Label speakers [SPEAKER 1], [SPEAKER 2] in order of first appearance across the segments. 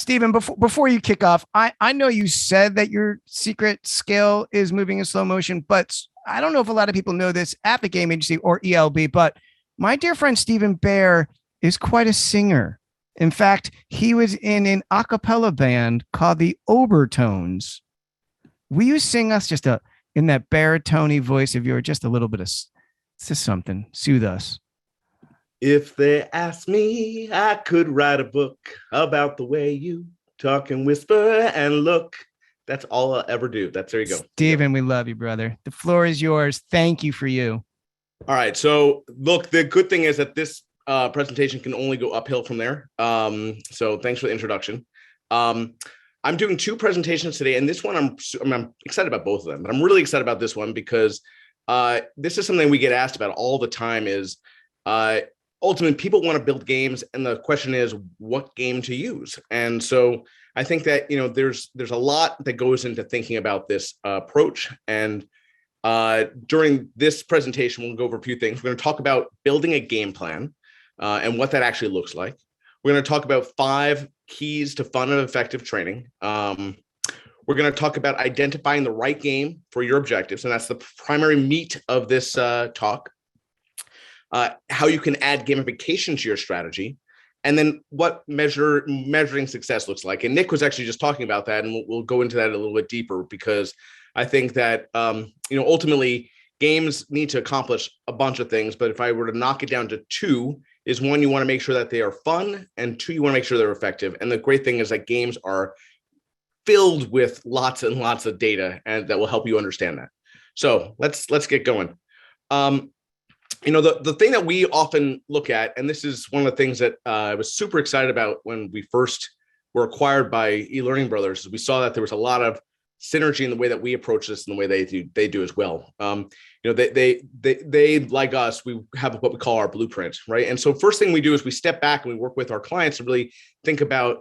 [SPEAKER 1] Stephen, before you kick off, I know you said that your secret skill is moving in slow motion, but I don't know if a lot of people know this at the game agency or ELB, but my dear friend Stephen Bear is quite a singer. In fact, he was in an a cappella band called the Obertones. Will you sing us in that baritone voice of yours, just a little bit of just something, soothe us?
[SPEAKER 2] If they asked me, I could write a book about the way you talk and whisper and look. That's all I'll ever do. There you go.
[SPEAKER 1] Stephen, we love you, brother. The floor is yours. Thank you for you.
[SPEAKER 2] All right. So look, the good thing is that this presentation can only go uphill from there. So thanks for the introduction. I'm doing two presentations today, and this one I'm excited about both of them, but I'm really excited about this one because this is something we get asked about all the time is ultimately people want to build games, and the question is what game to use. And so I think that, there's a lot that goes into thinking about this approach. And during this presentation, we'll go over a few things. We're going to talk about building a game plan and what that actually looks like. We're going to talk about 5 keys to fun and effective training. We're going to talk about identifying the right game for your objectives, and that's the primary meat of this talk. How you can add gamification to your strategy, and then what measuring success looks like. And Nick was actually just talking about that, and we'll go into that a little bit deeper, because I think that ultimately games need to accomplish a bunch of things. But if I were to knock it down to 2, is 1, you want to make sure that they are fun, and 2, you want to make sure they're effective. And the great thing is that games are filled with lots and lots of data, and that will help you understand that. So let's get going. The thing that we often look at, and this is one of the things that I was super excited about when we first were acquired by eLearning Brothers, is we saw that there was a lot of synergy in the way that we approach this and the way they do as well. They like us, we have what we call our blueprint, right? And so first thing we do is we step back and we work with our clients to really think about,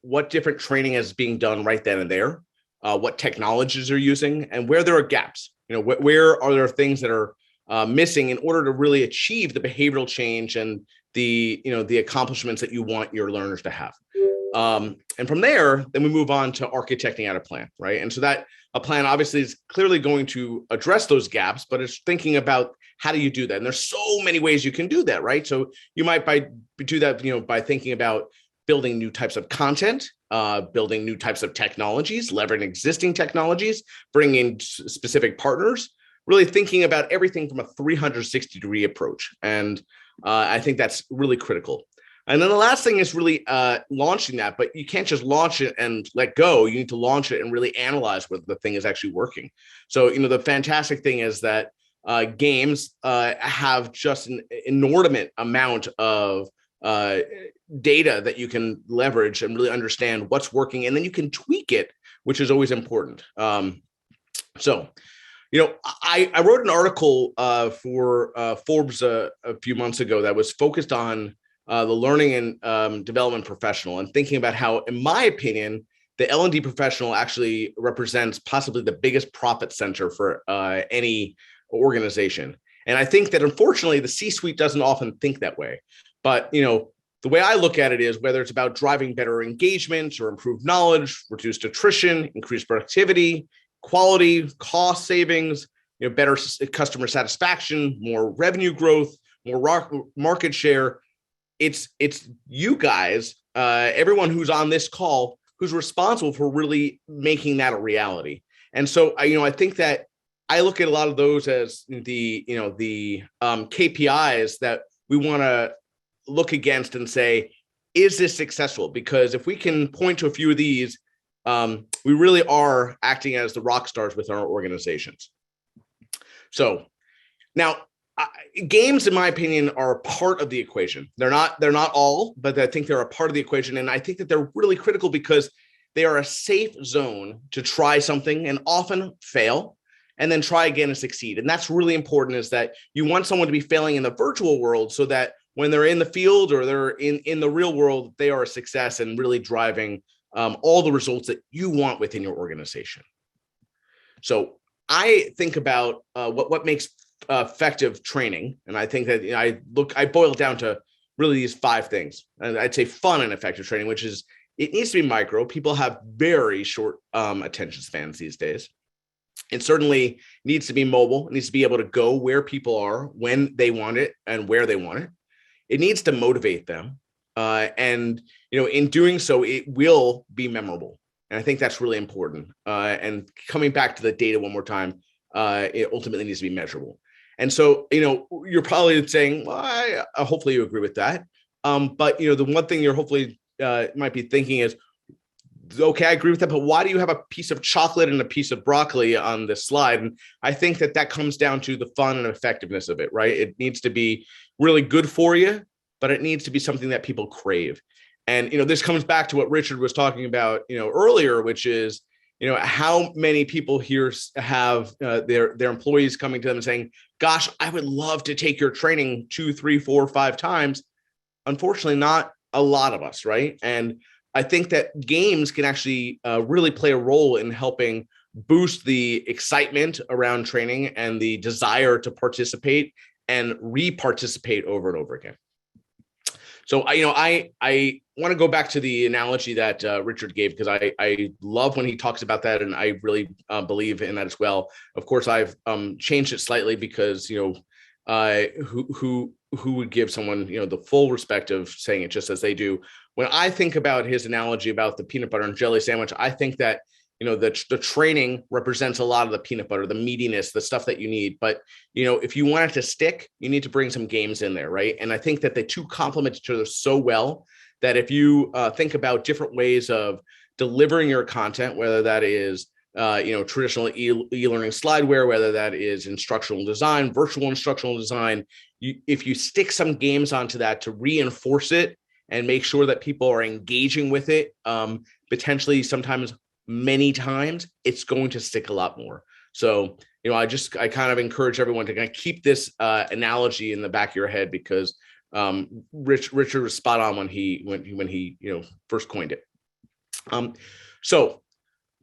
[SPEAKER 2] what different training is being done right then and there, what technologies they're using, and where there are gaps. Where are there things that are missing in order to really achieve the behavioral change and the accomplishments that you want your learners to have. And from there, then we move on to architecting out a plan, right? And so that a plan obviously is clearly going to address those gaps, but it's thinking about how do you do that? And there's so many ways you can do that, right? So you might do that, by thinking about building new types of content, building new types of technologies, leveraging existing technologies, bringing in specific partners, really thinking about everything from a 360-degree approach. And I think that's really critical. And then the last thing is really launching that, but you can't just launch it and let go. You need to launch it and really analyze whether the thing is actually working. So, the fantastic thing is that games have just an inordinate amount of data that you can leverage and really understand what's working, and then you can tweak it, which is always important. So, I wrote an article for Forbes a few months ago that was focused on the learning and development professional, and thinking about how, in my opinion, the L&D professional actually represents possibly the biggest profit center for any organization. And I think that, unfortunately, the C-suite doesn't often think that way. But, the way I look at it is whether it's about driving better engagement or improved knowledge, reduced attrition, increased productivity, quality, cost savings, better customer satisfaction, more revenue growth, more market share. It's you guys, everyone who's on this call, who's responsible for really making that a reality. And so, I think that I look at a lot of those as the KPIs that we want to look against and say, is this successful? Because if we can point to a few of these, we really are acting as the rock stars with our organizations. So now, games, in my opinion, are a part of the equation. They're not all, but I think they're a part of the equation. And I think that they're really critical because they are a safe zone to try something and often fail, and then try again and succeed. And that's really important, is that you want someone to be failing in the virtual world so that when they're in the field or they're in the real world, they are a success and really driving all the results that you want within your organization. So I think about what makes effective training. And I think that I boil it down to really these 5 things. And I'd say fun and effective training, which is it needs to be micro. People have very short attention spans these days. It certainly needs to be mobile. It needs to be able to go where people are, when they want it, and where they want it. It needs to motivate them. And, in doing so, it will be memorable. And I think that's really important. And coming back to the data one more time, it ultimately needs to be measurable. And so, you're probably saying, well, hopefully you agree with that. But, the one thing you're hopefully might be thinking is, okay, I agree with that, but why do you have a piece of chocolate and a piece of broccoli on this slide? And I think that comes down to the fun and effectiveness of it, right? It needs to be really good for you, but it needs to be something that people crave. And, this comes back to what Richard was talking about, earlier, which is, how many people here have their employees coming to them and saying, gosh, I would love to take your training 2, 3, 4, 5 times. Unfortunately, not a lot of us, right? And I think that games can actually really play a role in helping boost the excitement around training and the desire to participate and re-participate over and over again. So, I want to go back to the analogy that Richard gave, because I love when he talks about that, and I really believe in that as well. Of course, I've changed it slightly because, who would give someone, the full respect of saying it just as they do. When I think about his analogy about the peanut butter and jelly sandwich, I think that, the training represents a lot of the peanut butter, the meatiness, the stuff that you need. But, if you want it to stick, you need to bring some games in there, right? And I think that the two complement each other so well that if you think about different ways of delivering your content, whether that is traditional e-learning slideware, whether that is instructional design, virtual instructional design, if you stick some games onto that to reinforce it and make sure that people are engaging with it, potentially sometimes many times, it's going to stick a lot more. So, I kind of encourage everyone to kind of keep this analogy in the back of your head, because Richard was spot on when he first coined it. So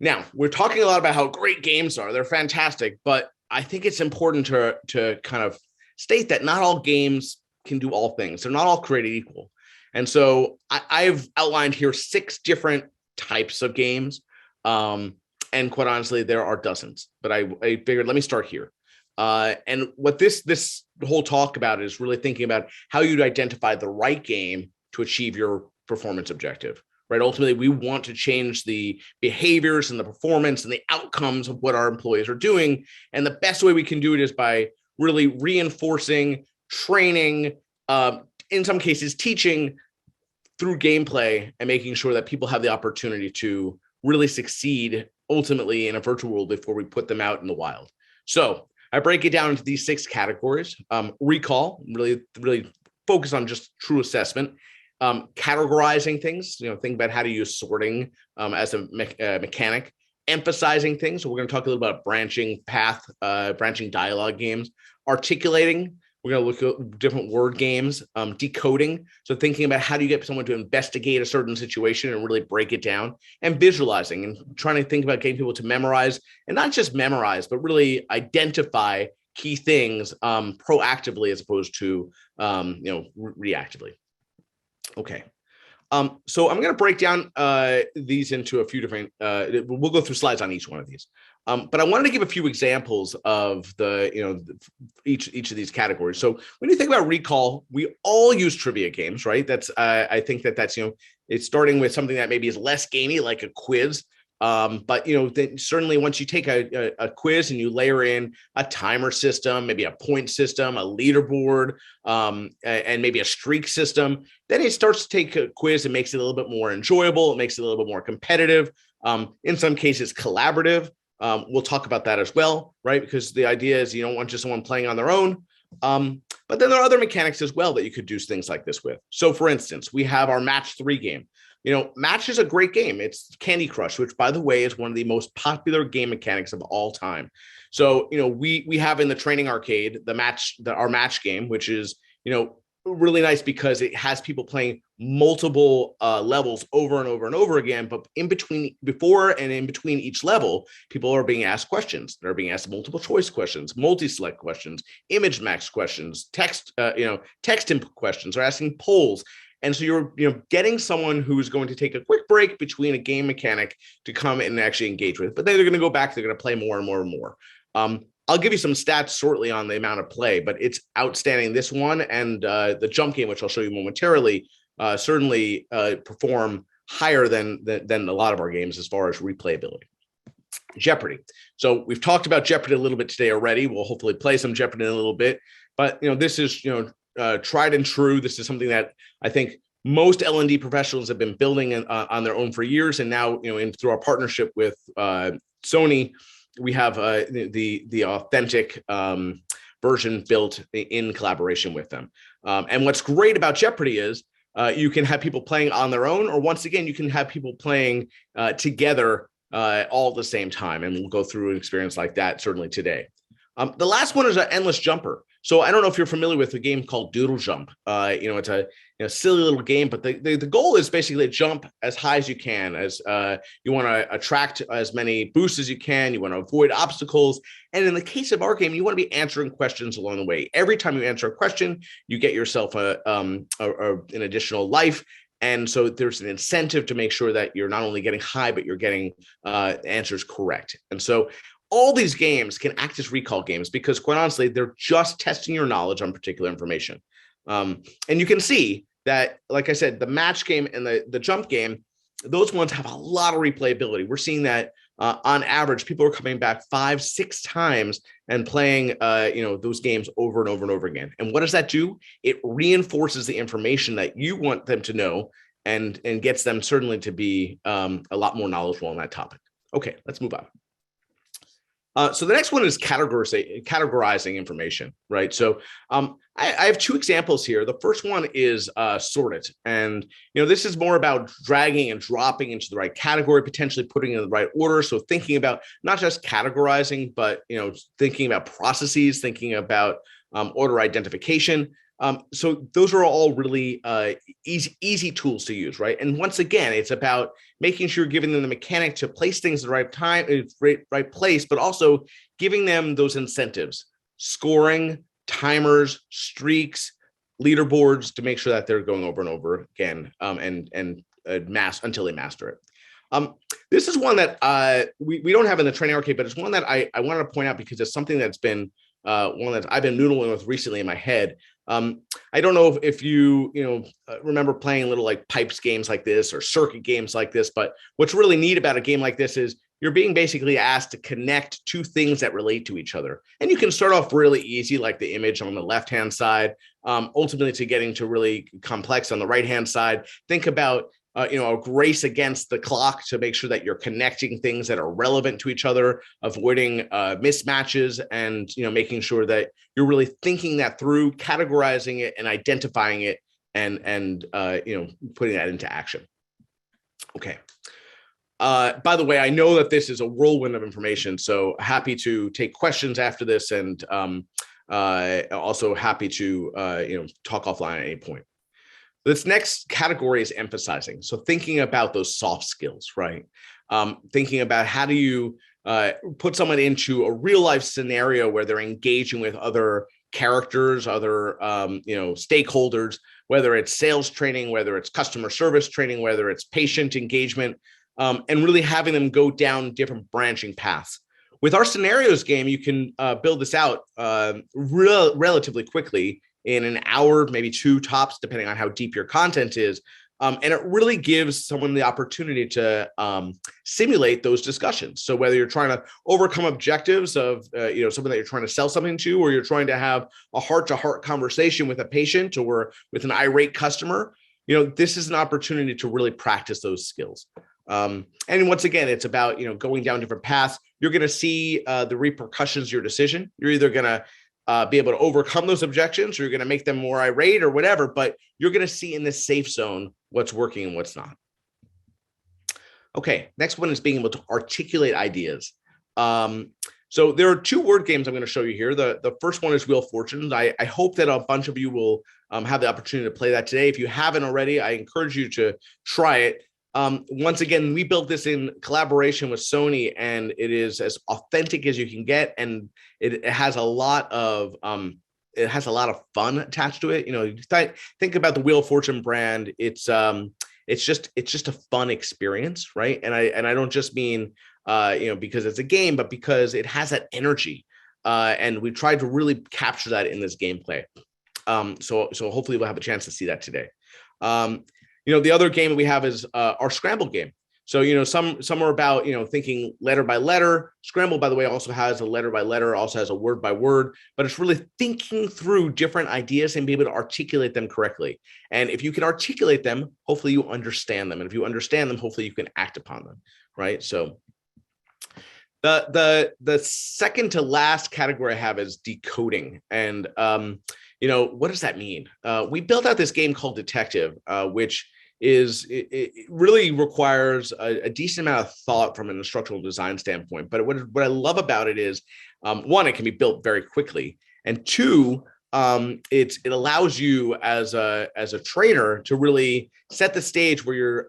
[SPEAKER 2] now we're talking a lot about how great games are. They're fantastic, but I think it's important to kind of state that not all games can do all things. They're not all created equal. And so I've outlined here 6 different types of games. And quite honestly, there are dozens, but I figured, let me start here. And what this whole talk about is really thinking about how you'd identify the right game to achieve your performance objective, right? Ultimately, we want to change the behaviors and the performance and the outcomes of what our employees are doing. And the best way we can do it is by really reinforcing, training, in some cases, teaching through gameplay, and making sure that people have the opportunity to really succeed ultimately in a virtual world before we put them out in the wild. So I break it down into these 6 categories. Recall, really focus on just true assessment. Categorizing things, think about how to use sorting as a mechanic. Emphasizing things. So we're going to talk a little about branching path, branching dialogue games. Articulating. We're going to look at different word games. Decoding. So thinking about how do you get someone to investigate a certain situation and really break it down. And visualizing, and trying to think about getting people to memorize, and not just memorize, but really identify key things proactively as opposed to reactively. Okay. So I'm going to break down these into a few different, we'll go through slides on each one of these. But I wanted to give a few examples of each of these categories. So when you think about recall, we all use trivia games, right? That's, I think that's, it's starting with something that maybe is less gamey, like a quiz. But then certainly once you take a quiz and you layer in a timer system, maybe a point system, a leaderboard, and maybe a streak system, then it starts to take a quiz and makes it a little bit more enjoyable. It makes it a little bit more competitive. In some cases, collaborative. We'll talk about that as well, right? Because the idea is you don't want just someone playing on their own. But then there are other mechanics as well that you could do things like this with. So for instance, we have our match 3 game. Match is a great game. It's Candy Crush, which, by the way, is one of the most popular game mechanics of all time. So, we have in the training arcade our match game, which is, really nice because it has people playing multiple levels over and over and over again. But in between, before and in between each level, people are being asked questions. They're being asked multiple choice questions, multi-select questions, image match questions, text input questions. They're asking polls. And so you're getting someone who's going to take a quick break between a game mechanic to come and actually engage with. But then they're going to go back. They're going to play more and more and more. I'll give you some stats shortly on the amount of play, but it's outstanding. This one and the jump game, which I'll show you momentarily, certainly perform higher than a lot of our games as far as replayability. Jeopardy. So we've talked about Jeopardy a little bit today already. We'll hopefully play some Jeopardy in a little bit, but this is tried and true. This is something that I think most L&D professionals have been building on their own for years, and now through our partnership with Sony, we have the authentic version built in collaboration with them. And what's great about Jeopardy is you can have people playing on their own, or once again, you can have people playing together all at the same time. And we'll go through an experience like that certainly today. The last one is an endless jumper. So I don't know if you're familiar with a game called Doodle Jump. It's a silly little game, but the goal is basically to jump as high as you can, as you want to attract as many boosts as you can. You want to avoid obstacles. And in the case of our game, you want to be answering questions along the way. Every time you answer a question, you get yourself an additional life. And so there's an incentive to make sure that you're not only getting high, but you're getting answers correct. And so all these games can act as recall games because, quite honestly, they're just testing your knowledge on particular information. And you can see that, like I said, the match game and the jump game, those ones have a lot of replayability. We're seeing that on average, people are coming back 5-6 times and playing, those games over and over and over again. And what does that do? It reinforces the information that you want them to know and gets them certainly to be a lot more knowledgeable on that topic. Okay, let's move on. So the next one is categorizing information, right? So I have two examples here. The first one is sort it. And, this is more about dragging and dropping into the right category, potentially putting it in the right order. So thinking about not just categorizing, but, thinking about processes, thinking about order identification. So those are all really easy tools to use, right? And once again, it's about making sure you're giving them the mechanic to place things at the right time, right place, but also giving them those incentives, scoring, timers, streaks, leaderboards to make sure that they're going over and over again and until they master it. This is one that we don't have in the training arcade, but it's one that I wanted to point out because it's something that's been one that I've been noodling with recently in my head. I don't know if you remember playing little like pipes games like this or circuit games like this, but what's really neat about a game like this is you're being basically asked to connect two things that relate to each other. And you can start off really easy, like the image on the left-hand side, ultimately to getting to really complex on the right-hand side. Think about a race against the clock to make sure that you're connecting things that are relevant to each other, avoiding mismatches, and making sure that you're really thinking that through, categorizing it, and identifying it, and putting that into action. Okay. By the way, I know that this is a whirlwind of information, so happy to take questions after this, and also happy to talk offline at any point. This next category is emphasizing. So thinking about those soft skills, right? Thinking about how do you put someone into a real life scenario where they're engaging with other characters, other stakeholders, whether it's sales training, whether it's customer service training, whether it's patient engagement, and really having them go down different branching paths. With our scenarios game, you can build this out relatively quickly in an hour, maybe 2 tops, depending on how deep your content is. And it really gives someone the opportunity to simulate those discussions. So whether you're trying to overcome objectives of something that you're trying to sell something to, or you're trying to have a heart-to-heart conversation with a patient or with an irate customer, this is an opportunity to really practice those skills. And once again, it's about going down different paths. You're going to see the repercussions of your decision. You're either going to be able to overcome those objections, or you're going to make them more irate or whatever, but you're going to see in this safe zone what's working and what's not. Okay, next one is being able to articulate ideas. So there are 2 word games I'm going to show you here. The first one is Wheel of Fortune. I hope that a bunch of you will have the opportunity to play that today. If you haven't already, I encourage you to try it. Once again, we built this in collaboration with Sony, and it is as authentic as you can get, and it has a lot of fun attached to it. You know, think about the Wheel of Fortune brand. It's just a fun experience, right? And I don't just mean because it's a game, but because it has that energy, and we tried to really capture that in this gameplay. So hopefully we'll have a chance to see that today. The other game that we have is our Scramble game. So, some are about, thinking letter by letter. Scramble, by the way, also has a letter by letter, also has a word by word, but it's really thinking through different ideas and be able to articulate them correctly. And if you can articulate them, hopefully you understand them. And if you understand them, hopefully you can act upon them, right? So the second to last category I have is decoding. And, what does that mean? We built out this game called Detective, which it really requires a decent amount of thought from an instructional design standpoint. But what I love about it is, one, it can be built very quickly, and two, it allows you as a trainer to really set the stage where you're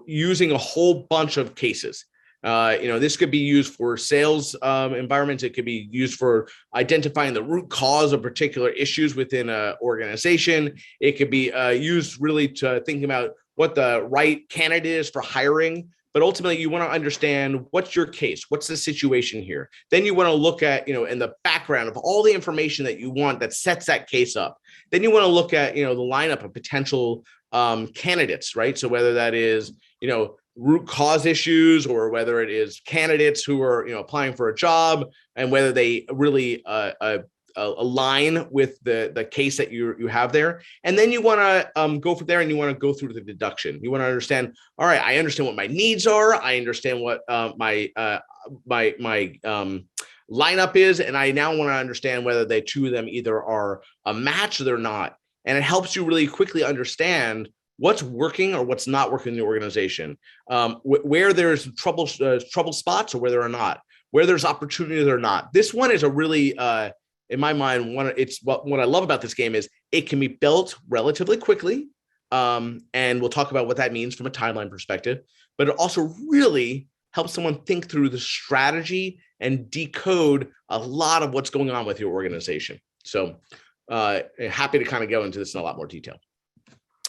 [SPEAKER 2] using a whole bunch of cases. This could be used for sales environments. It could be used for identifying the root cause of particular issues within an organization. It could be used really to thinking about what the right candidate is for hiring. But ultimately, you want to understand what's your case, what's the situation here. Then you want to look at, in the background of all the information that you want that sets that case up. Then you want to look at, the lineup of potential candidates, right? So whether that is, root cause issues, or whether it is candidates who are applying for a job, and whether they really align with the case that you have there. And then you want to go from there, and you want to go through the deduction. You want to understand, all right, I understand what my needs are, I understand what my lineup is, and I now want to understand whether the two of them either are a match or they're not. And it helps you really quickly understand what's working or what's not working in the organization, where there's trouble spots or where there are not, where there's opportunities or not. This one is a really, in my mind, what I love about this game is it can be built relatively quickly, and we'll talk about what that means from a timeline perspective. But it also really helps someone think through the strategy and decode a lot of what's going on with your organization. So, happy to kind of go into this in a lot more detail.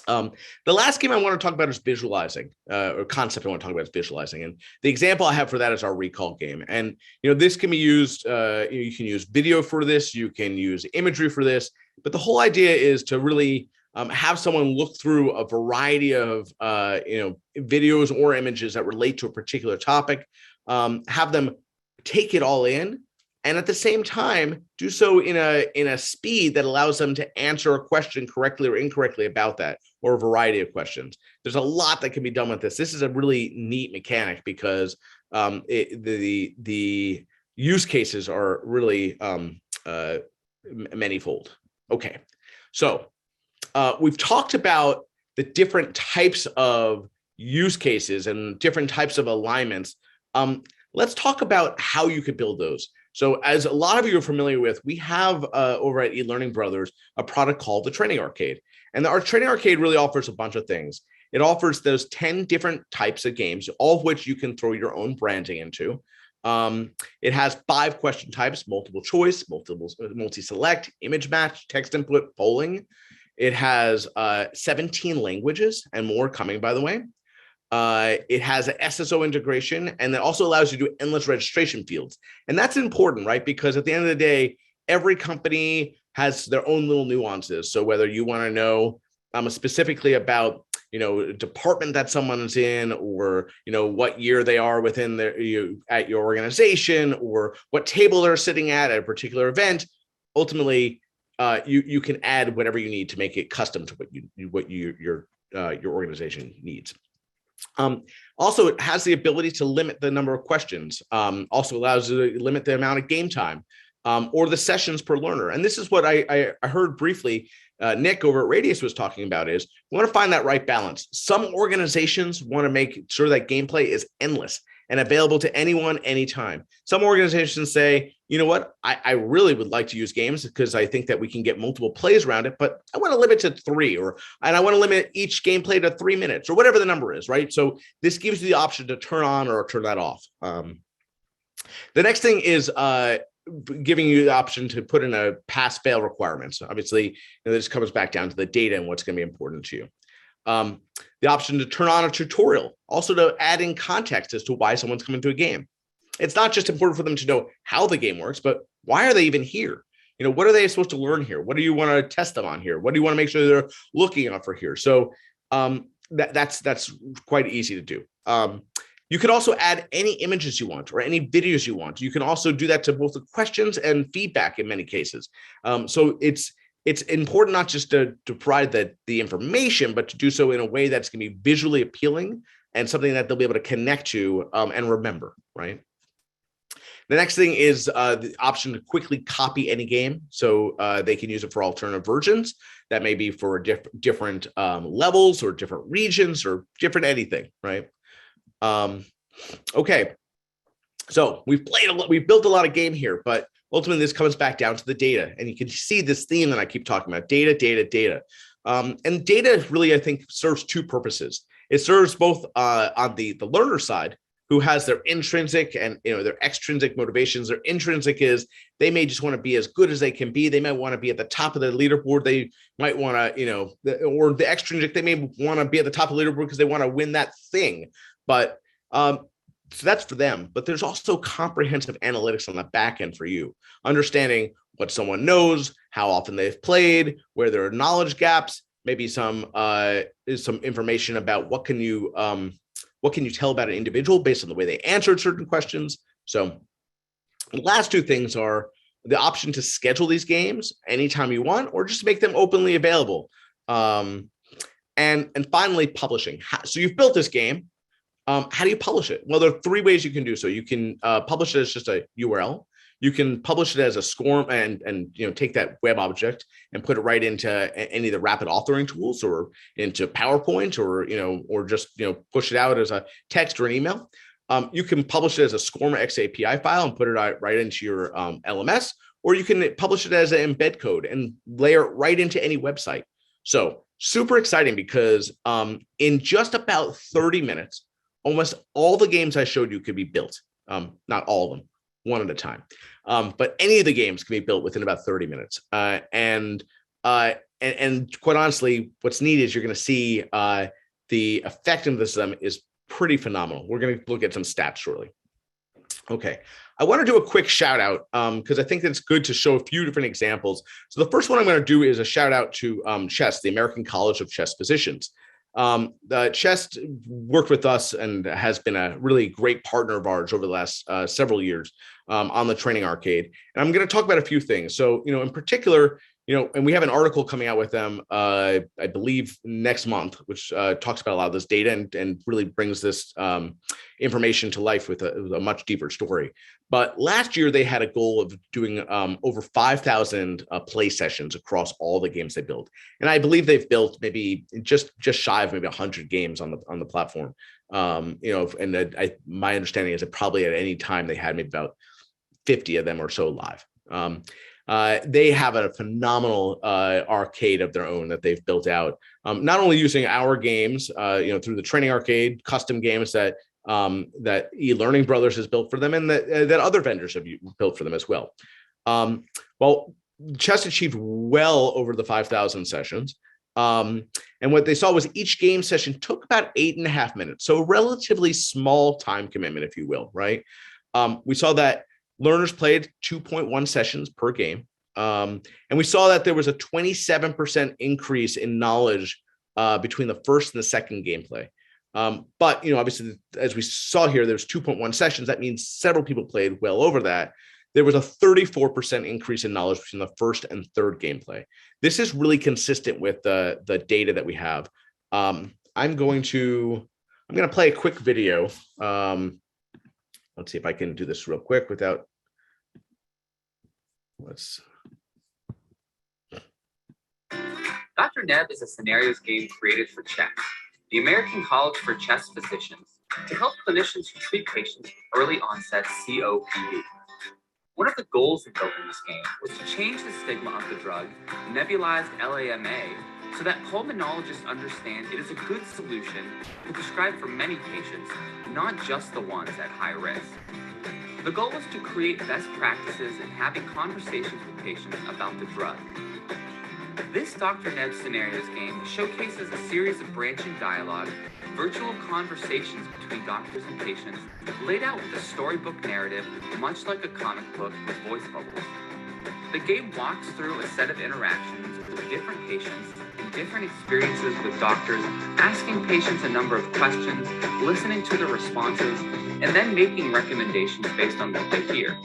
[SPEAKER 2] The last game I want to talk about is visualizing, or concept I want to talk about is visualizing. And the example I have for that is our recall game. And, this can be used, you can use video for this, you can use imagery for this, but the whole idea is to really have someone look through a variety of, videos or images that relate to a particular topic, have them take it all in, and at the same time, do so in a speed that allows them to answer a question correctly or incorrectly about that, or a variety of questions. There's a lot that can be done with this. This is a really neat mechanic because the use cases are really manyfold. Okay, so we've talked about the different types of use cases and different types of alignments. Let's talk about how you could build those. So as a lot of you are familiar with, we have over at eLearning Brothers a product called the Training Arcade. And our Training Arcade really offers a bunch of things. It offers those 10 different types of games, all of which you can throw your own branding into. It has 5 question types: multiple choice, multi-select, image match, text input, polling. It has 17 languages and more coming, by the way. It has an SSO integration, and that also allows you to do endless registration fields. And that's important, right? Because at the end of the day, every company has their own little nuances. So whether you want to know specifically about, department that someone's in, or, what year they are within at your organization, or what table they're sitting at a particular event, ultimately, you can add whatever you need to make it custom to what your organization needs. Also, it has the ability to limit the number of questions. Also allows you to limit the amount of game time, or the sessions per learner. And this is what I heard briefly Nick over at Radius was talking about, is we want to find that right balance. Some organizations want to make sure that gameplay is endless, and available to anyone, anytime. Some organizations say, you know what, I really would like to use games because I think that we can get multiple plays around it, but I want to limit to 3, and I want to limit each gameplay to 3 minutes or whatever the number is, right? So this gives you the option to turn on or turn that off. The next thing is giving you the option to put in a pass-fail requirement. So obviously, this comes back down to the data and what's going to be important to you. The option to turn on a tutorial, also to add in context as to why someone's coming to a game. It's not just important for them to know how the game works, but why are they even here? What are they supposed to learn here? What do you want to test them on here? What do you want to make sure they're looking out for here? So that's quite easy to do. You could also add any images you want or any videos you want. You can also do that to both the questions and feedback in many cases. So it's important not just to provide the information, but to do so in a way that's going to be visually appealing and something that they'll be able to connect to and remember, right? The next thing is the option to quickly copy any game. So they can use it for alternative versions. That may be for different levels or different regions or different anything, right? Okay. So we've built a lot of game here, but ultimately this comes back down to the data. And you can see this theme that I keep talking about, data, data, data. And data really, I think, serves 2 purposes. It serves both on the learner side, who has their intrinsic and their extrinsic motivations. Their intrinsic is they may just want to be as good as they can be. They might want to be at the top of the leaderboard. They might want to, or the extrinsic, they may want to be at the top of the leaderboard because they want to win that thing. But so that's for them. But there's also comprehensive analytics on the back end for you, understanding what someone knows, how often they've played, where there are knowledge gaps, maybe some information about what can you tell about an individual based on the way they answered certain questions. So the last 2 things are the option to schedule these games anytime you want, or just make them openly available. And finally, publishing. So you've built this game. How do you publish it? Well, there are 3 ways you can do so. You can publish it as just a URL. You can publish it as a SCORM and take that web object and put it right into any of the rapid authoring tools or into PowerPoint or just push it out as a text or an email. You can publish it as a SCORM XAPI file and put it right into your LMS, or you can publish it as an embed code and layer it right into any website. So super exciting because in just about 30 minutes, almost all the games I showed you could be built. Not all of them, one at a time. But any of the games can be built within about 30 minutes. And quite honestly, what's neat is you're going to see the effectiveness of them is pretty phenomenal. We're going to look at some stats shortly. Okay. I want to do a quick shout out because I think it's good to show a few different examples. So the first one I'm going to do is a shout out to CHEST, the American College of Chess Physicians. CHEST worked with us and has been a really great partner of ours over the last several years on the training arcade. And I'm going to talk about a few things. So, in particular, and we have an article coming out with them, I believe next month, which talks about a lot of this data and really brings this information to life with a much deeper story. But last year they had a goal of doing over 5,000 play sessions across all the games they built, and I believe they've built maybe just shy of maybe 100 games on the platform. And my understanding is that probably at any time they had maybe about 50 of them or so live. They have a phenomenal arcade of their own that they've built out, not only using our games, through the training arcade, custom games that eLearning Brothers has built for them, and that other vendors have built for them as well. Well, CHEST achieved well over the 5,000 sessions. And what they saw was each game session took about 8.5 minutes. So a relatively small time commitment, if you will, right? We saw that learners played 2.1 sessions per game. And we saw that there was a 27% increase in knowledge between the first and the second gameplay. But, obviously, as we saw here, there's 2.1 sessions. That means several people played well over that. There was a 34% increase in knowledge between the first and third gameplay. This is really consistent with the data that we have. I'm going to play a quick video. Let's see if I can do this real quick without.
[SPEAKER 3] Dr. Neb is a scenarios game created for chess. The American College for Chess Physicians to help clinicians who treat patients with early onset COPD. One of the goals of building this game was to change the stigma of the drug, nebulized LAMA, so that pulmonologists understand it is a good solution to prescribe for many patients, not just the ones at high risk. The goal was to create best practices in having conversations with patients about the drug. This Dr. Neb Scenarios game showcases a series of branching dialogue, virtual conversations between doctors and patients, laid out with a storybook narrative, much like a comic book with voice bubbles. The game walks through a set of interactions with different patients and different experiences with doctors, asking patients a number of questions, listening to their responses, and then making recommendations based on what they hear.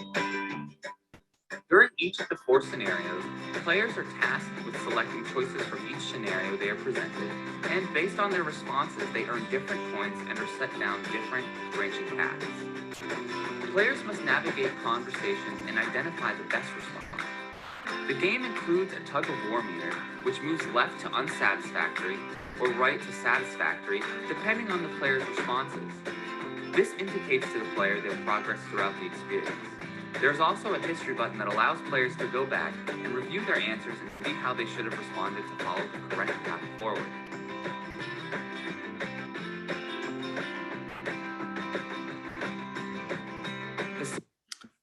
[SPEAKER 3] During each of the 4 scenarios, players are tasked with selecting choices from each scenario they are presented, and based on their responses, they earn different points and are set down different branching paths. Players must navigate conversations and identify the best response. The game includes a tug-of-war meter, which moves left to unsatisfactory or right to satisfactory, depending on the player's responses. This indicates to the player their progress throughout the experience. There's also a history button that allows players to go back and review their answers and see how they should have responded to follow the correct path forward.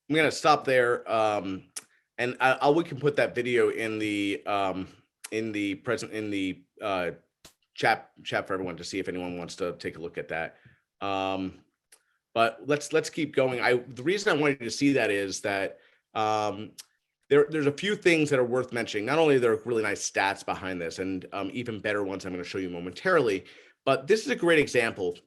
[SPEAKER 2] I'm going to stop there. And we can put that video in the chat for everyone to see if anyone wants to take a look at that. But let's keep going. The reason I wanted you to see that is that there's a few things that are worth mentioning. Not only are there really nice stats behind this, and even better ones I'm going to show you momentarily, but this is a great example.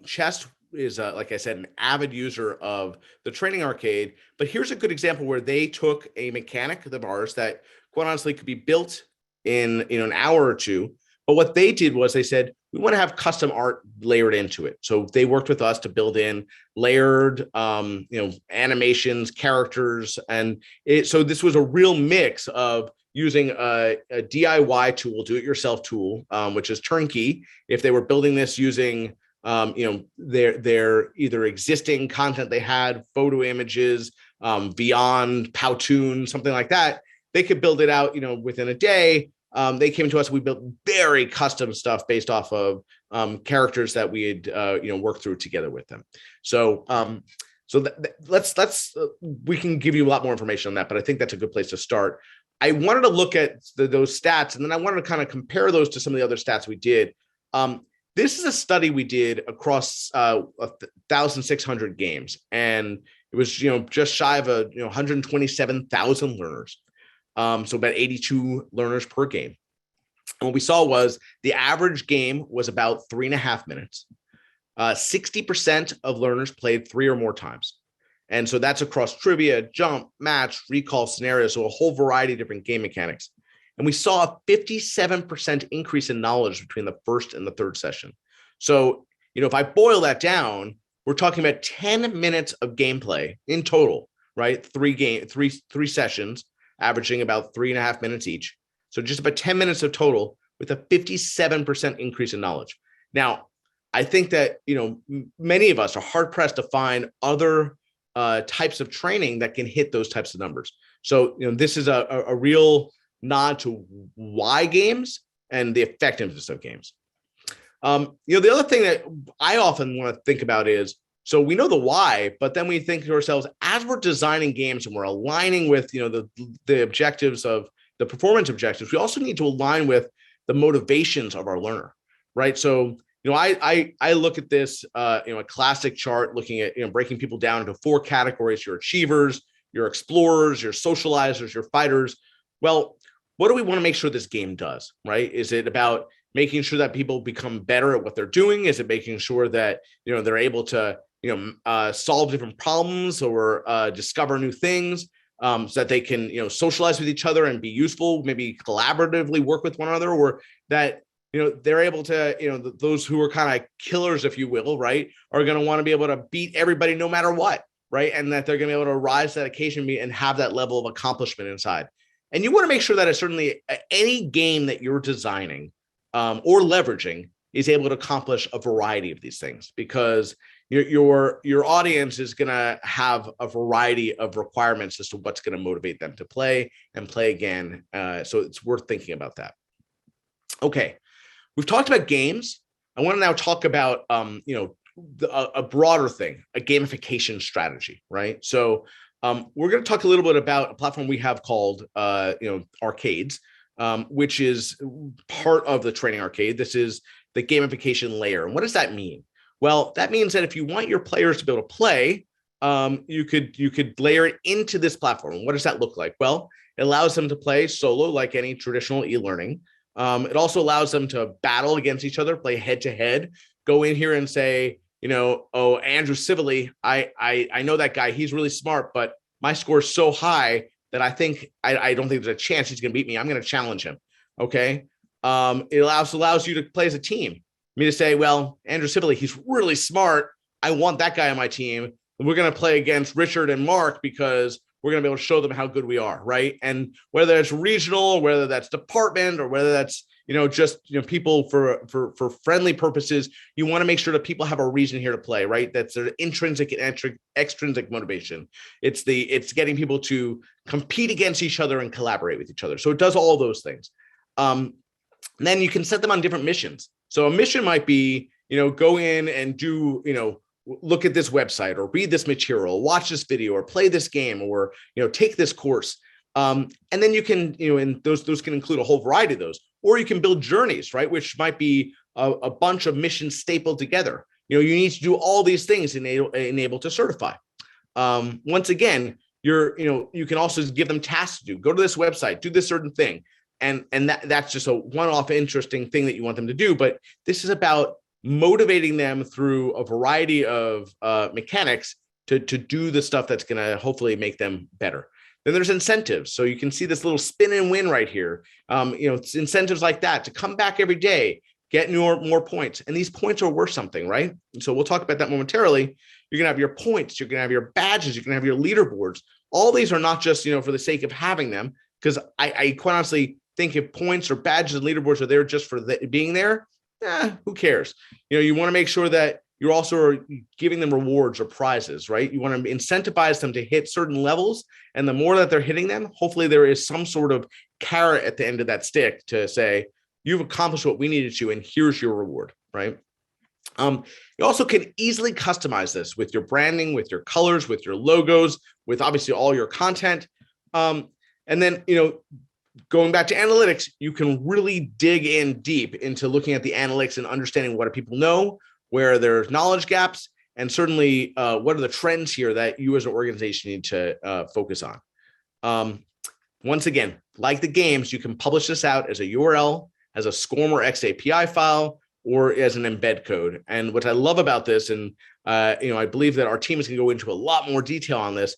[SPEAKER 2] Chess is, like I said, an avid user of the Trainin arcade, but here's a good example where they took a mechanic of ours that quite honestly could be built in an hour or two. But what they did was they said, we want to have custom art layered into it. So they worked with us to build in layered, animations, characters. And so this was a real mix of using a DIY tool, do-it-yourself tool, which is turnkey. If they were building this using, their either existing content they had, photo images, Beyond, Powtoon, something like that, they could build it out, within a day. They came to us. We built very custom stuff based off of characters that we had worked through together with them. So we can give you a lot more information on that, but I think that's a good place to start. I wanted to look at those stats, and then I wanted to kind of compare those to some of the other stats we did. This is a study we did across 1,600 games, and it was just shy of 127,000 learners. So about 82 learners per game. And what we saw was the average game was about 3.5 minutes. 60% of learners played 3 or more times. And so that's across trivia, jump, match, recall, scenarios, so a whole variety of different game mechanics. And we saw a 57% increase in knowledge between the first and the third session. So, if I boil that down, we're talking about 10 minutes of gameplay in total, right? Three sessions, averaging about 3.5 minutes each. So just about 10 minutes of total with a 57% increase in knowledge. Now, I think that, many of us are hard pressed to find other types of training that can hit those types of numbers. So, this is a real nod to why games and the effectiveness of games. The other thing that I often want to think about is, so we know the why, but then we think to ourselves, as we're designing games and we're aligning with, the objectives of the performance objectives, we also need to align with the motivations of our learner, right? So, I look at this, a classic chart looking at, breaking people down into 4 categories: your achievers, your explorers, your socializers, your fighters. Well, what do we want to make sure this game does, right? Is it about making sure that people become better at what they're doing? Is it making sure that, they're able to, solve different problems or discover new things, so that they can, socialize with each other and be useful, maybe collaboratively work with one another, or that, they're able to, those who are kind of killers, if you will, right, are going to want to be able to beat everybody no matter what, right? And that they're going to be able to rise to that occasion and have that level of accomplishment inside. And you want to make sure that it's certainly any game that you're designing or leveraging is able to accomplish a variety of these things, because your audience is going to have a variety of requirements as to what's going to motivate them to play and play again. So it's worth thinking about that. Okay, we've talked about games. I want to now talk about a broader thing, a gamification strategy, right? So we're going to talk a little bit about a platform we have called Arcades, which is part of the Training Arcade. This is the gamification layer. And what does that mean? Well, that means that if you want your players to be able to play, you could layer it into this platform. What does that look like? Well, it allows them to play solo like any traditional e-learning. It also allows them to battle against each other, play head to head, go in here and say, oh, Andrew Civilly, I know that guy. He's really smart, but my score is so high that I don't think there's a chance he's going to beat me. I'm going to challenge him. Okay. It allows you to play as a team. Me to say, well, Andrew Civilly, he's really smart. I want that guy on my team. And we're going to play against Richard and Mark because we're going to be able to show them how good we are, right? And whether it's regional, whether that's department, or whether that's people for friendly purposes, you want to make sure that people have a reason here to play, right? That's their intrinsic and extrinsic motivation. It's getting people to compete against each other and collaborate with each other. So it does all those things. Then you can set them on different missions. So a mission might be, go in and do, look at this website or read this material, watch this video or play this game or, take this course. And then you can, and those can include a whole variety of those, or you can build journeys, right? Which might be a bunch of missions stapled together. You need to do all these things enable to certify. Once again, you can also give them tasks to do. Go to this website, do this certain thing. And that's just a one-off interesting thing that you want them to do. But this is about motivating them through a variety of mechanics to do the stuff that's going to hopefully make them better. Then there's incentives. So you can see this little spin and win right here. It's incentives like that to come back every day, get more points. And these points are worth something, right? And so we'll talk about that momentarily. You're going to have your points. You're going to have your badges. You're going to have your leaderboards. All these are not just, for the sake of having them, because I quite honestly think if points or badges and leaderboards are there just for being there, who cares? You want to make sure that you're also giving them rewards or prizes, right? You want to incentivize them to hit certain levels. And the more that they're hitting them, hopefully there is some sort of carrot at the end of that stick to say, you've accomplished what we needed to, and here's your reward, right? You also can easily customize this with your branding, with your colors, with your logos, with obviously all your content. And then, going back to analytics, you can really dig in deep into looking at the analytics and understanding what do people know, where there's knowledge gaps, and certainly what are the trends here that you as an organization need to focus on. Once again, like the games, you can publish this out as a URL, as a SCORM or XAPI file, or as an embed code. And what I love about this, and I believe that our team is going to go into a lot more detail on this,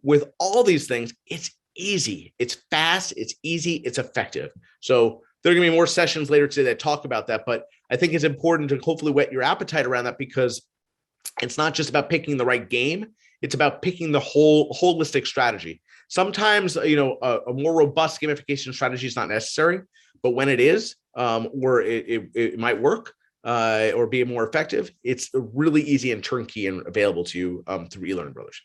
[SPEAKER 2] with all these things, it's easy, it's fast, it's easy, it's effective. So there are going to be more sessions later today that talk about that, but I think it's important to hopefully whet your appetite around that, because it's not just about picking the right game, it's about picking the whole holistic strategy. Sometimes, a more robust gamification strategy is not necessary, but when it is, or it might work, or be more effective, it's really easy and turnkey and available to you through eLearning Brothers.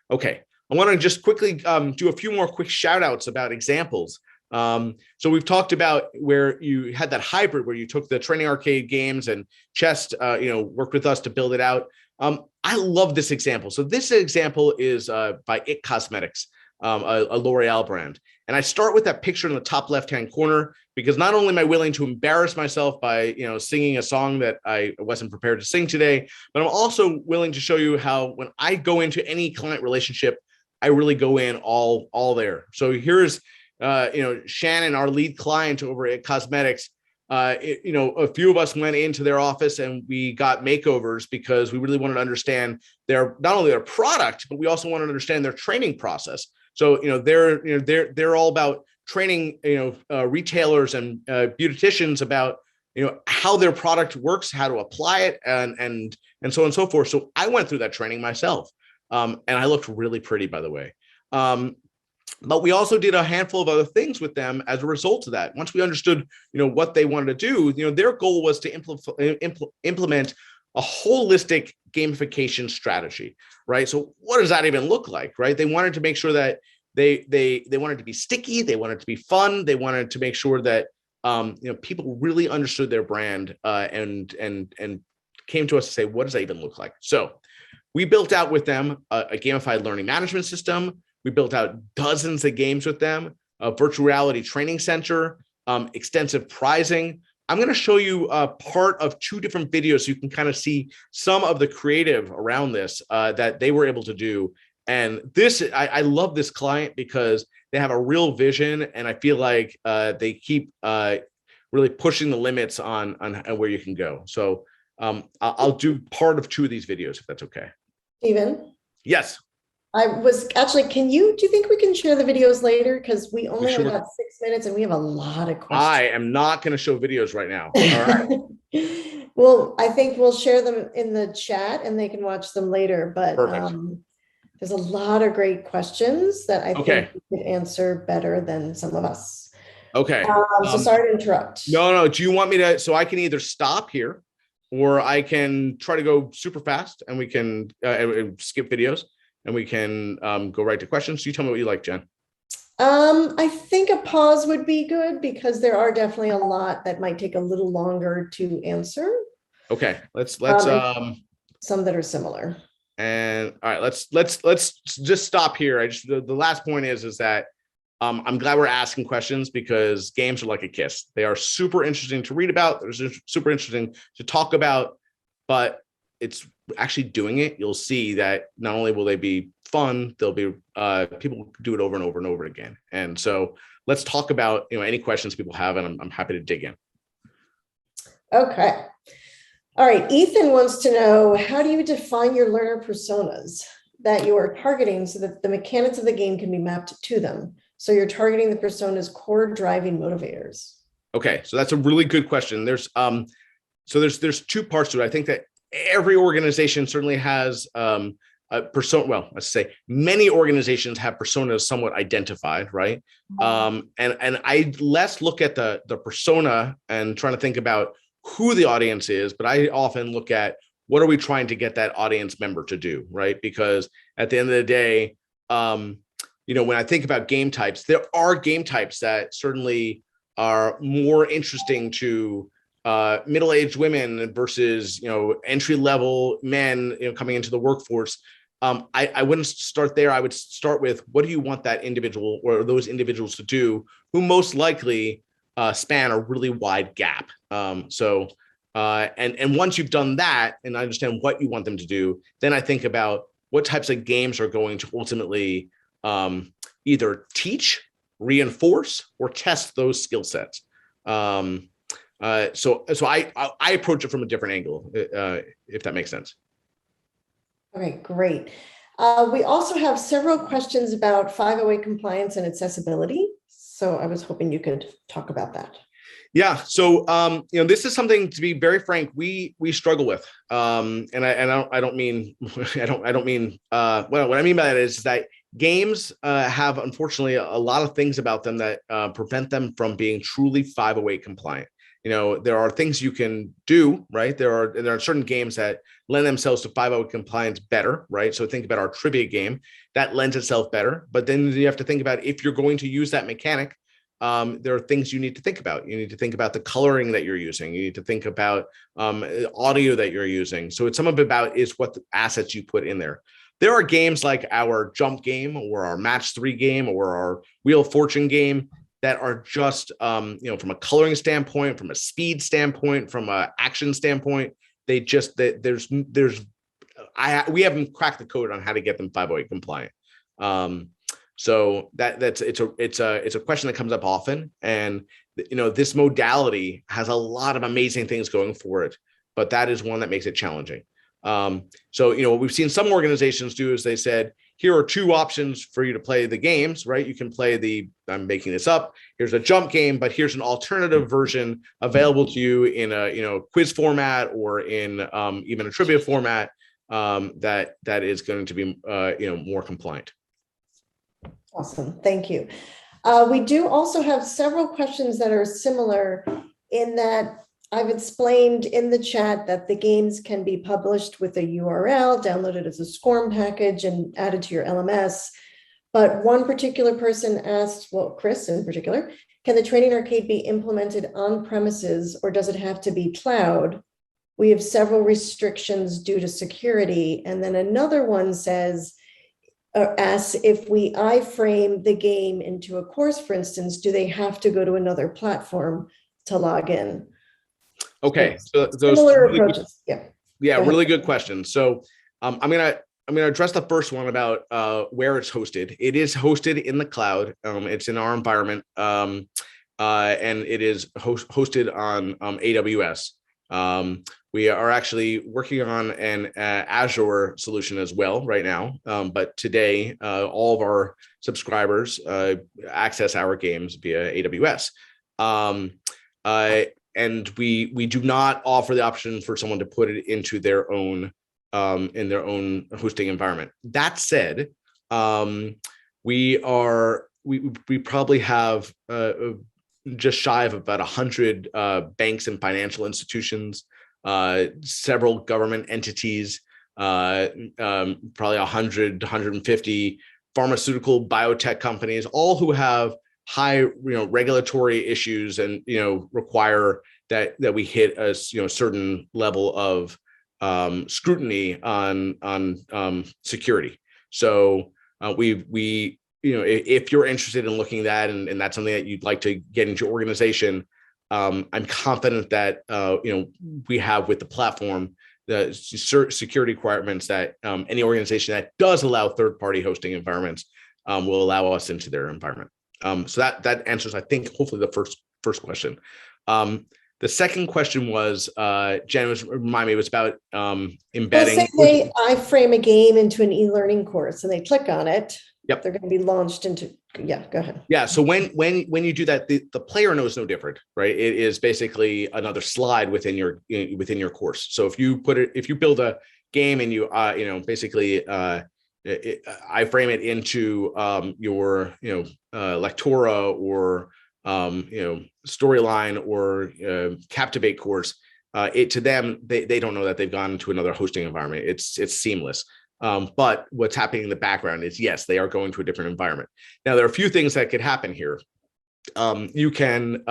[SPEAKER 2] Okay. I want to just quickly do a few more quick shout outs about examples. So we've talked about where you had that hybrid where you took the Training Arcade games and Chest, worked with us to build it out. I love this example. So this example is by It Cosmetics, a L'Oreal brand. And I start with that picture in the top left-hand corner, because not only am I willing to embarrass myself by, singing a song that I wasn't prepared to sing today, but I'm also willing to show you how when I go into any client relationship, I really go in all there. So here's, Shannon, our lead client over at Cosmetics. A few of us went into their office and we got makeovers because we really wanted to understand not only their product, but we also wanted to understand their training process. So, they're all about training, retailers and beauticians about, how their product works, how to apply it, and so on and so forth. So I went through that training myself. And I looked really pretty, by the way. But we also did a handful of other things with them as a result of that. Once we understood, what they wanted to do, their goal was to implement a holistic gamification strategy, right? So what does that even look like, right? They wanted to make sure that they wanted to be sticky, they wanted to be fun, they wanted to make sure that people really understood their brand and came to us to say, what does that even look like? So we built out with them a gamified learning management system. We built out dozens of games with them, a virtual reality training center, extensive prizing. I'm going to show you a part of 2 different videos so you can kind of see some of the creative around this that they were able to do. And this, I love this client because they have a real vision, and I feel like they keep really pushing the limits on where you can go. So I'll do part of 2 of these videos if that's okay.
[SPEAKER 4] Steven?
[SPEAKER 2] Yes.
[SPEAKER 4] I was actually, do you think we can share the videos later? Because we only have about 6 minutes and we have a lot of questions.
[SPEAKER 2] I am not going to show videos right now. All right.
[SPEAKER 4] Well, I think we'll share them in the chat and they can watch them later. But there's a lot of great questions that I think we could answer better than some of us.
[SPEAKER 2] Okay.
[SPEAKER 4] So sorry to interrupt.
[SPEAKER 2] No. Do you want me to, so I can either stop here or I can try to go super fast and we can skip videos and we can go right to questions. You tell me what you like, Jen.
[SPEAKER 4] I think a pause would be good because there are definitely a lot that might take a little longer to answer.
[SPEAKER 2] Okay, let's
[SPEAKER 4] some that are similar.
[SPEAKER 2] And all right, let's just stop here. The last point is that I'm glad we're asking questions because games are like a kiss. They are super interesting to read about. They're super interesting to talk about, but it's actually doing it. You'll see that not only will they be fun, they'll be people do it over and over and over again. And so let's talk about any questions people have, and I'm happy to dig in.
[SPEAKER 4] Okay. All right. Ethan wants to know, how do you define your learner personas that you are targeting so that the mechanics of the game can be mapped to them? So you're targeting the persona's core driving motivators. Okay,
[SPEAKER 2] so that's a really good question. There's 2 parts to it. I think that every organization certainly has a persona. Well, let's say many organizations have personas somewhat identified, right? And I less look at the persona and trying to think about who the audience is, but I often look at what are we trying to get that audience member to do, right? Because at the end of the day, when I think about game types, there are game types that certainly are more interesting to middle-aged women versus entry-level men coming into the workforce. I wouldn't start there. I would start with, what do you want that individual or those individuals to do who most likely span a really wide gap. And once you've done that and understand what you want them to do, then I think about what types of games are going to ultimately either teach, reinforce, or test those skill sets. So I approach it from a different angle, if that makes sense.
[SPEAKER 4] Okay, great. We also have several questions about 508 compliance and accessibility. So I was hoping you could talk about that.
[SPEAKER 2] Yeah. So, this is something, to be very frank, we struggle with. And I don't mean, what I mean by that is that games have, unfortunately, a lot of things about them that prevent them from being truly 508 compliant. There are things you can do, right? There are certain games that lend themselves to 508 compliance better, right? So think about our trivia game that lends itself better, but then you have to think about, if you're going to use that mechanic, there are things you need to think about. You need to think about the coloring that you're using. You need to think about audio that you're using. So it's some of it about is what the assets you put in there. There are games like our jump game or our match 3 game or our Wheel of Fortune game that are just, from a coloring standpoint, from a speed standpoint, from an action standpoint, we haven't cracked the code on how to get them 508 compliant. So it's a question that comes up often, and this modality has a lot of amazing things going for it, but that is one that makes it challenging. So what we've seen some organizations do is they said, here are 2 options for you to play the games, right? You can play I'm making this up, here's a jump game, but here's an alternative version available to you in a quiz format or in even a trivia format that is going to be more compliant.
[SPEAKER 4] Awesome. Thank you. We do also have several questions that are similar in that I've explained in the chat that the games can be published with a URL, downloaded as a SCORM package, and added to your LMS. But one particular person asked, well, Chris in particular, can the Trainin Arcade be implemented on premises or does it have to be cloud? We have several restrictions due to security. And then another one says, asks if we iframe the game into a course, for instance, do they have to go to another platform to log in?
[SPEAKER 2] Okay, so those
[SPEAKER 4] similar
[SPEAKER 2] really
[SPEAKER 4] approaches.
[SPEAKER 2] yeah, really good questions. So I'm gonna address the first one about where it's hosted. It is hosted in the cloud. It's in our environment, and it is hosted on AWS. We are actually working on an Azure solution as well right now. But today, all of our subscribers access our games via AWS. And we do not offer the option for someone to put it into their own in their own hosting environment. That said, we probably have just shy of about 100 banks and financial institutions, several government entities, probably 100, 150 pharmaceutical biotech companies, all who have high, regulatory issues and, require that we hit a, certain level of scrutiny on security. So if you're interested in looking at that and that's something that you'd like to get into your organization, I'm confident that we have with the platform the security requirements that any organization that does allow third-party hosting environments will allow us into their environment. So that answers, I think, hopefully the first question. The second question was, Jen, remind me, it was about embedding.
[SPEAKER 4] Let's say I frame a game into an e-learning course and they click on it.
[SPEAKER 2] Yep.
[SPEAKER 4] They're going to be launched into, yeah, go ahead.
[SPEAKER 2] Yeah. So when you do that, the player knows no different, right? It is basically another slide within your course. So if you build a game and you basically I frame it into your Lectora or Storyline or Captivate course, to them they don't know that they've gone to another hosting environment. It's seamless. But what's happening in the background is, yes, they are going to a different environment. Now, there are a few things that could happen here. You can,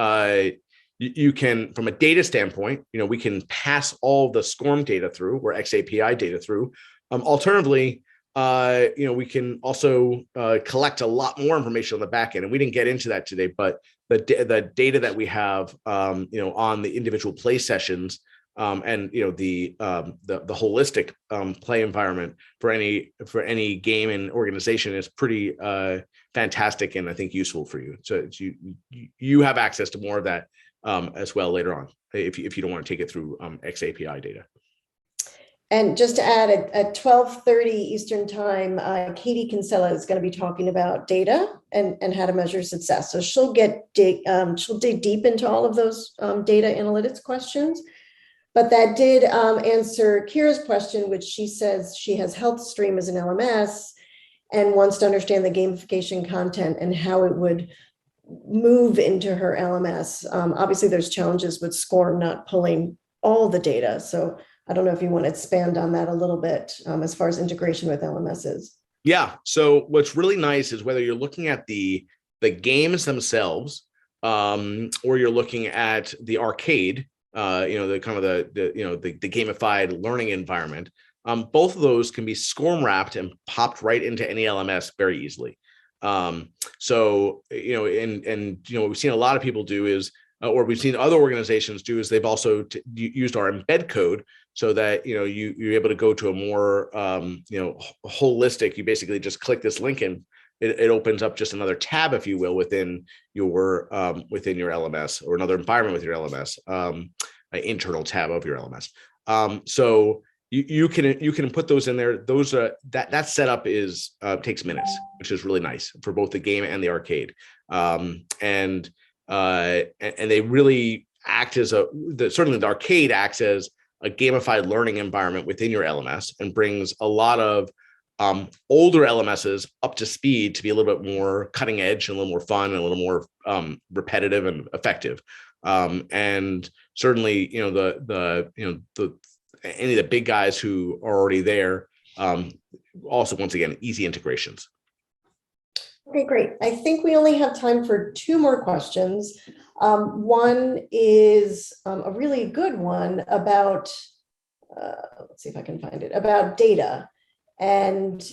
[SPEAKER 2] from a data standpoint, we can pass all the SCORM data through or XAPI data through. Alternatively, we can also collect a lot more information on the back end, and we didn't get into that today. But the data that we have, on the individual play sessions. And the holistic play environment for any game and organization is pretty fantastic and I think useful for you. So you have access to more of that as well later on if you don't want to take it through XAPI data.
[SPEAKER 4] And just to add, at 12:30 Eastern time, Katie Kinsella is going to be talking about data and how to measure success. So she'll dig deep into all of those data analytics questions. But that did answer Kira's question, which she says she has HealthStream as an LMS and wants to understand the gamification content and how it would move into her LMS. Obviously, there's challenges with SCORM not pulling all the data. So I don't know if you want to expand on that a little bit as far as integration with LMSs.
[SPEAKER 2] Yeah. So what's really nice is whether you're looking at the games themselves or you're looking at the arcade, the kind of the gamified learning environment. Both of those can be SCORM wrapped and popped right into any LMS very easily. So what we've seen a lot of people do is, or we've seen other organizations do is they've also used our embed code so that you're able to go to a more holistic. You basically just click this link and it opens up just another tab, if you will, within your LMS or another environment with your LMS, an internal tab of your LMS. So you can put those in there. Those that setup takes minutes, which is really nice for both the game and the arcade. And they really act as certainly the arcade acts as a gamified learning environment within your LMS and brings a lot of older LMSs up to speed to be a little bit more cutting edge and a little more fun and a little more repetitive and effective. And certainly, any of the big guys who are already there, also, once again, easy integrations.
[SPEAKER 4] Okay, great. I think we only have time for 2 more questions. One is a really good one about, let's see if I can find it, about data. And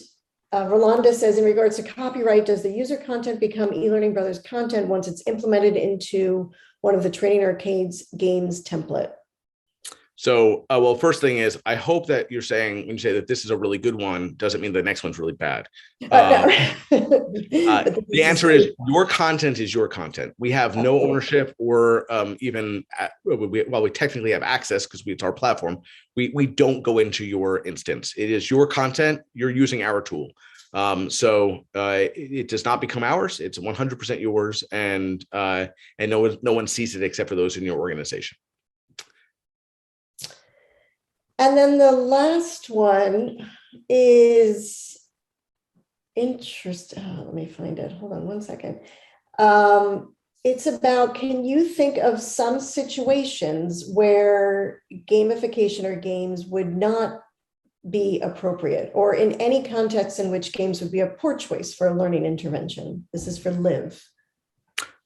[SPEAKER 4] Rolanda says, in regards to copyright, does the user content become eLearning Brothers content once it's implemented into one of the Training Arcade's games template?
[SPEAKER 2] So, well, first thing is, I hope that you're saying, when you say that this is a really good one, doesn't mean the next one's really bad. The answer is your content is your content. We have no ownership or even, while we technically have access because it's our platform, we don't go into your instance. It is your content. You're using our tool. So it does not become ours. It's 100% yours, and no one sees it except for those in your organization.
[SPEAKER 4] And then the last one is interesting. Oh, let me find it. Hold on one second. It's about, can you think of some situations where gamification or games would not be appropriate, or in any context in which games would be a poor choice for a learning intervention? This is for Liv.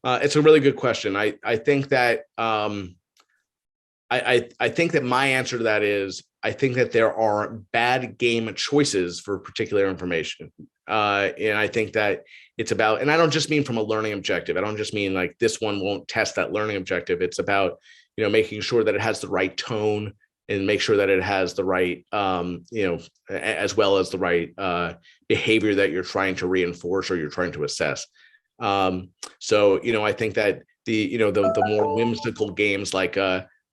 [SPEAKER 2] It's a really good question. I think that I think that my answer to that is, I think that there are bad game choices for particular information. And I think that it's about, and I don't just mean from a learning objective. I don't just mean like this one won't test that learning objective. It's about, making sure that it has the right tone and make sure that it has the right, as well as the right behavior that you're trying to reinforce or you're trying to assess. So, I think that the more whimsical games like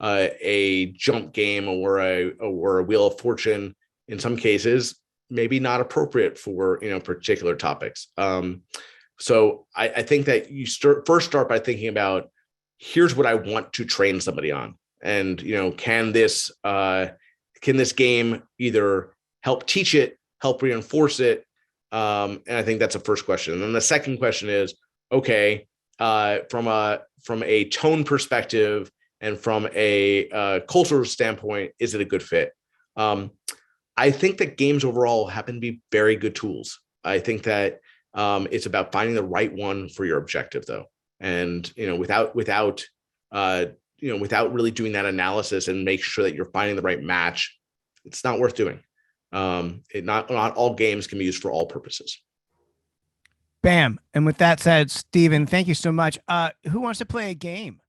[SPEAKER 2] a jump game or a Wheel of Fortune, in some cases, maybe not appropriate for particular topics. So I think that you first start by thinking about, here's what I want to train somebody on, and can this game either help teach it, help reinforce it, and I think that's the first question. And then the second question is, okay, from a tone perspective and from a cultural standpoint, is it a good fit? I think that games overall happen to be very good tools. I think that it's about finding the right one for your objective, though, and without really doing that analysis and make sure that you're finding the right match, it's not worth doing. Not all games can be used for all purposes.
[SPEAKER 1] Bam. And with that said, Stephen, thank you so much. Who wants to play a game?